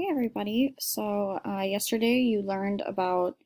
Hey everybody. Yesterday you learned about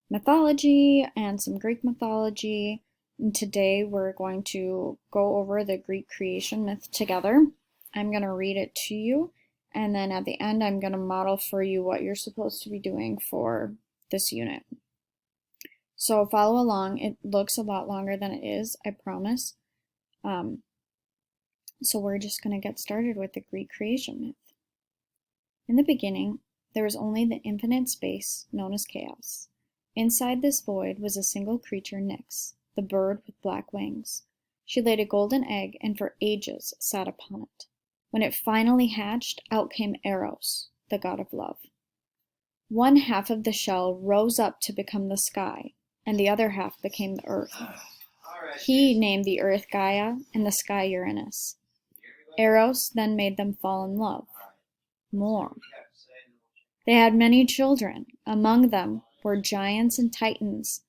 mythology and some Greek mythology, and today we're going to go over the Greek creation myth together. I'm going to read it to you, and then at the end I'm going to model for you what you're supposed to be doing for this unit. So follow along. It looks a lot longer than it is, I promise. So we're just going to get started with the Greek creation myth. In the beginning, there was only the infinite space known as chaos. Inside this void was a single creature, Nyx, the bird with black wings. She laid a golden egg and for ages sat upon it. When it finally hatched, out came Eros, the god of love. One half of the shell rose up to become the sky, and the other half became the earth. He named the earth Gaia and the sky Uranus. Eros then made them fall in love. More. They had many children. Among them were giants and titans,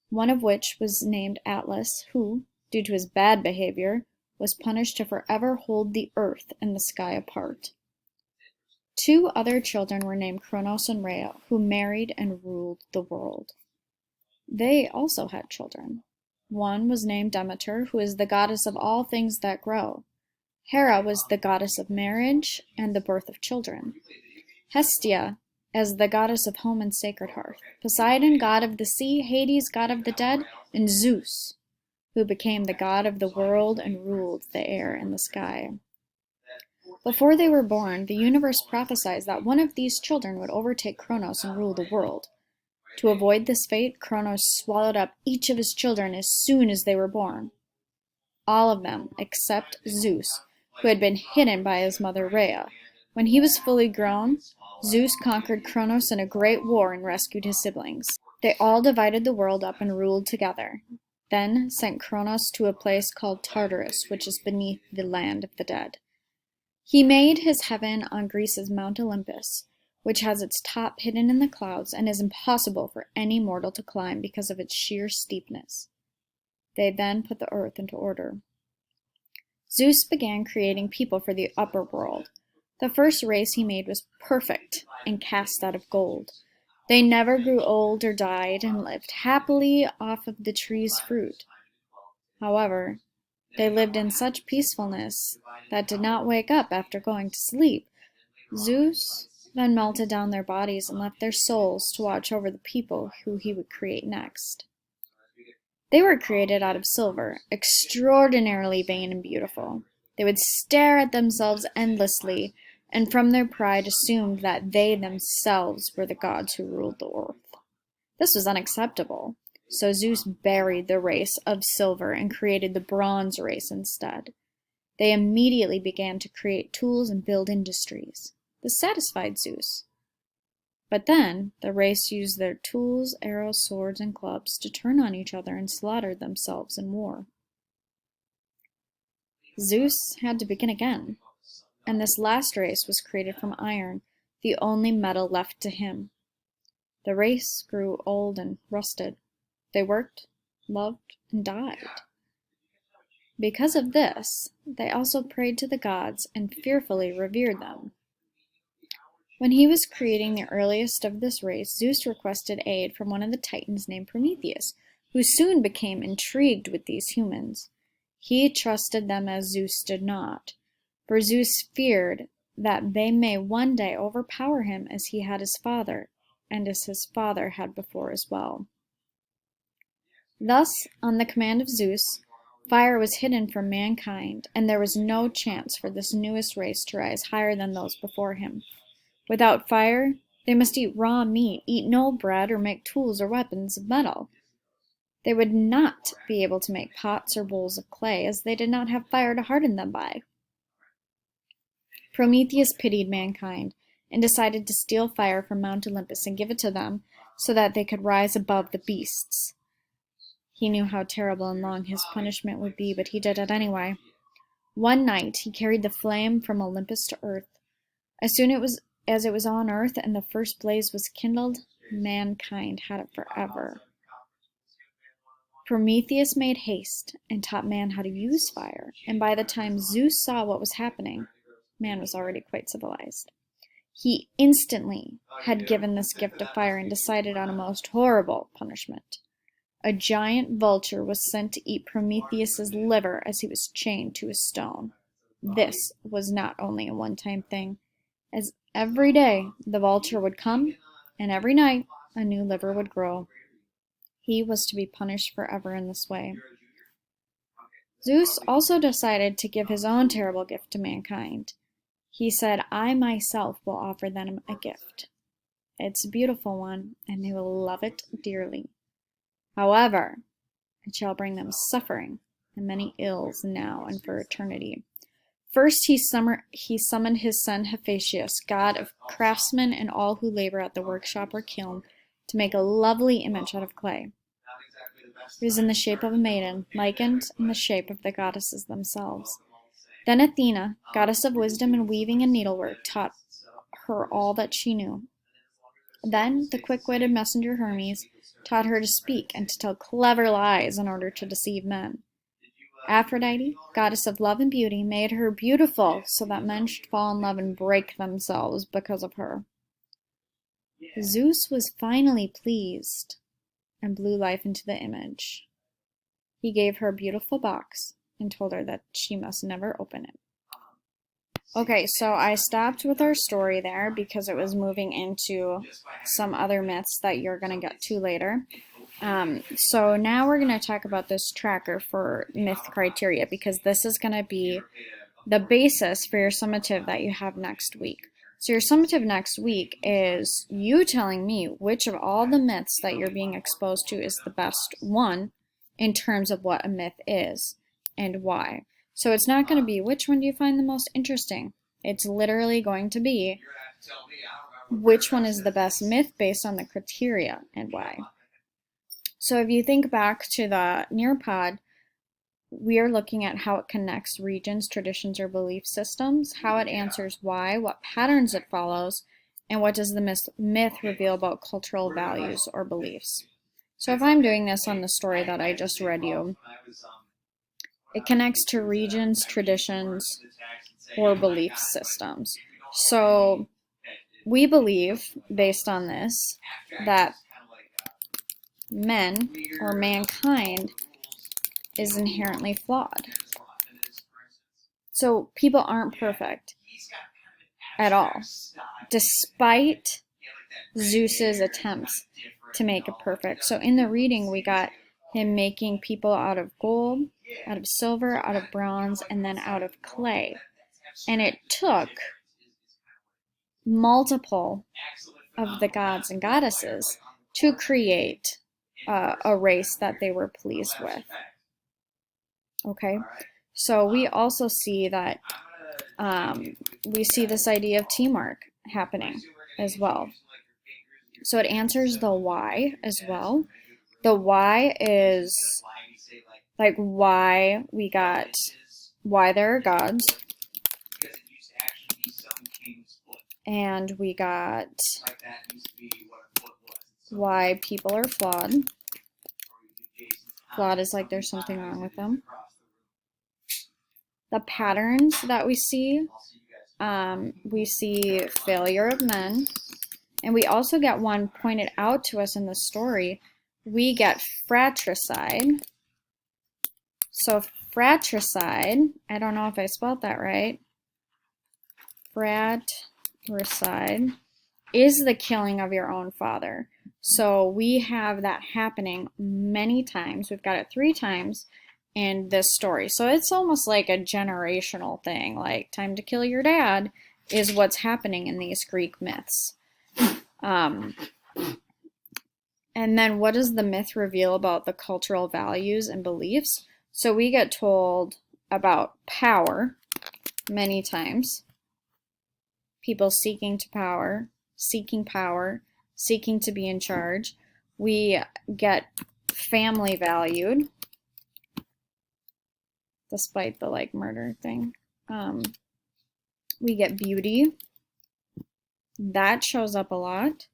one of which was named Atlas, who, due to his bad behavior, was punished to forever hold the earth and the sky apart. Two other children were named Kronos and Rhea, who married and ruled the world. They also had children. One was named Demeter, who is the goddess of all things that grow. Hera was the goddess of marriage and the birth of children. Hestia as the goddess of home and sacred hearth. Poseidon, god of the sea. Hades, god of the dead. And Zeus, who became the god of the world and ruled the air and the sky. Before they were born, the universe prophesied that one of these children would overtake Kronos and rule the world. To avoid this fate, Kronos swallowed up each of his children as soon as they were born. All of them, except Zeus, who had been hidden by his mother Rhea. When he was fully grown, Zeus conquered Kronos in a great war and rescued his siblings. They all divided the world up and ruled together, then sent Kronos to a place called Tartarus, which is beneath the land of the dead. He made his heaven on Greece's Mount Olympus, which has its top hidden in the clouds and is impossible for any mortal to climb because of its sheer steepness. They then put the earth into order. Zeus began creating people for the upper world. The first race he made was perfect and cast out of gold. They never grew old or died and lived happily off of the tree's fruit. However, they lived in such peacefulness that did not wake up after going to sleep. Zeus then melted down their bodies and left their souls to watch over the people who he would create next. They were created out of silver, extraordinarily vain and beautiful. They would stare at themselves endlessly, and from their pride assumed that they themselves were the gods who ruled the earth. This was unacceptable, so Zeus buried the race of silver and created the bronze race instead. They immediately began to create tools and build industries. This satisfied Zeus. But then, the race used their tools, arrows, swords, and clubs to turn on each other and slaughter themselves in war. Zeus had to begin again, and this last race was created from iron, the only metal left to him. The race grew old and rusted. They worked, loved, and died. Because of this, they also prayed to the gods and fearfully revered them. When he was creating the earliest of this race, Zeus requested aid from one of the Titans named Prometheus, who soon became intrigued with these humans. He trusted them as Zeus did not, for Zeus feared that they may one day overpower him as he had his father, and as his father had before as well. Thus, on the command of Zeus, fire was hidden from mankind, and there was no chance for this newest race to rise higher than those before him. Without fire, they must eat raw meat, eat no bread, or make tools or weapons of metal. They would not be able to make pots or bowls of clay, as they did not have fire to harden them by. Prometheus pitied mankind and decided to steal fire from Mount Olympus and give it to them so that they could rise above the beasts. He knew how terrible and long his punishment would be, but he did it anyway. One night, he carried the flame from Olympus to earth. As soon as it was on earth and the first blaze was kindled, mankind had it forever. Prometheus made haste and taught man how to use fire, and by the time Zeus saw what was happening, man was already quite civilized. He instantly had given this gift of fire and decided on a most horrible punishment. A giant vulture was sent to eat Prometheus's liver as he was chained to a stone. This was not only a one-time thing, as every day the vulture would come, and every night a new liver would grow. He was to be punished forever in this way. Zeus also decided to give his own terrible gift to mankind. He said, I myself will offer them a gift. It's a beautiful one, and they will love it dearly. However, it shall bring them suffering and many ills now and for eternity. First he summoned his son Hephaestus, god of craftsmen and all who labor at the workshop or kiln, to make a lovely image out of clay. It was in the shape of a maiden, likened in the shape of the goddesses themselves. Then Athena, goddess of wisdom and weaving and needlework, taught her all that she knew. Then the quick-witted messenger Hermes taught her to speak and to tell clever lies in order to deceive men. Aphrodite, goddess of love and beauty, made her beautiful so that men should fall in love and break themselves because of her. Zeus was finally pleased and blew life into the image. He gave her a beautiful box and told her that she must never open it. Okay, so I stopped with our story there because it was moving into some other myths that you're going to get to later. So now we're going to talk about this tracker for myth criteria because this is going to be the basis for your summative that you have next week. So your summative next week is you telling me which of all the myths that you're being exposed to is the best one in terms of what a myth is and why. So it's not going to be which one do you find the most interesting. It's literally going to be which one is the best myth based on the criteria and why. So if you think back to the Nearpod, we are looking at how it connects regions, traditions, or belief systems, how it answers why, what patterns it follows, and what does the myth reveal about cultural values or beliefs. So if I'm doing this on the story that I just read you, it connects to regions, traditions, or belief systems. So we believe, based on this, that men or mankind is inherently flawed. So people aren't perfect at all, despite Zeus's attempts to make it perfect. So in the reading, we got him making people out of gold, out of silver, out of bronze, and then out of clay. And it took multiple of the gods and goddesses to create a race that they were pleased with. Okay, so we also see that we see this idea of teamwork happening as well. So it answers the why as well. The why is like why there are gods, and we got why people are flawed. Flawed is like there's something wrong with them. The patterns that we see failure of men, and we also get one pointed out to us in the story. We get fratricide. So fratricide, I don't know if I spelled that right. Fratricide is the killing of your own father. So we have that happening many times. We've got it 3 times in this story. So it's almost like a generational thing, like time to kill your dad is what's happening in these Greek myths. And then what does the myth reveal about the cultural values and beliefs? So we get told about power many times. People seeking power, seeking to be in charge. We get family valued, despite the like murder thing. We get beauty. That shows up a lot.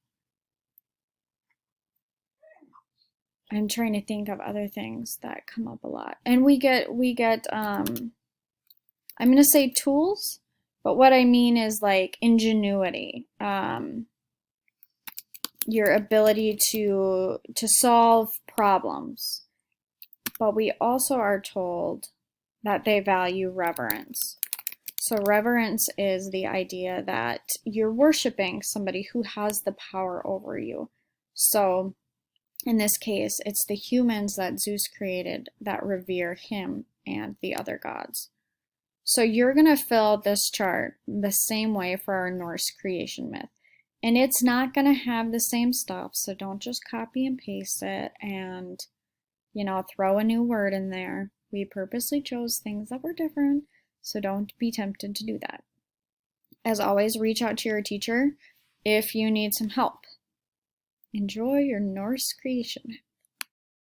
I'm trying to think of other things that come up a lot. And we get I'm going to say tools, But what I mean is like ingenuity, your ability to solve problems. But we also are told that they value reverence. So reverence is the idea that you're worshiping somebody who has the power over you. So in this case, it's the humans that Zeus created that revere him and the other gods. So you're going to fill this chart the same way for our Norse creation myth. And it's not going to have the same stuff, so don't just copy and paste it and, throw a new word in there. We purposely chose things that were different, so don't be tempted to do that. As always, reach out to your teacher if you need some help. Enjoy your Norse creation myth.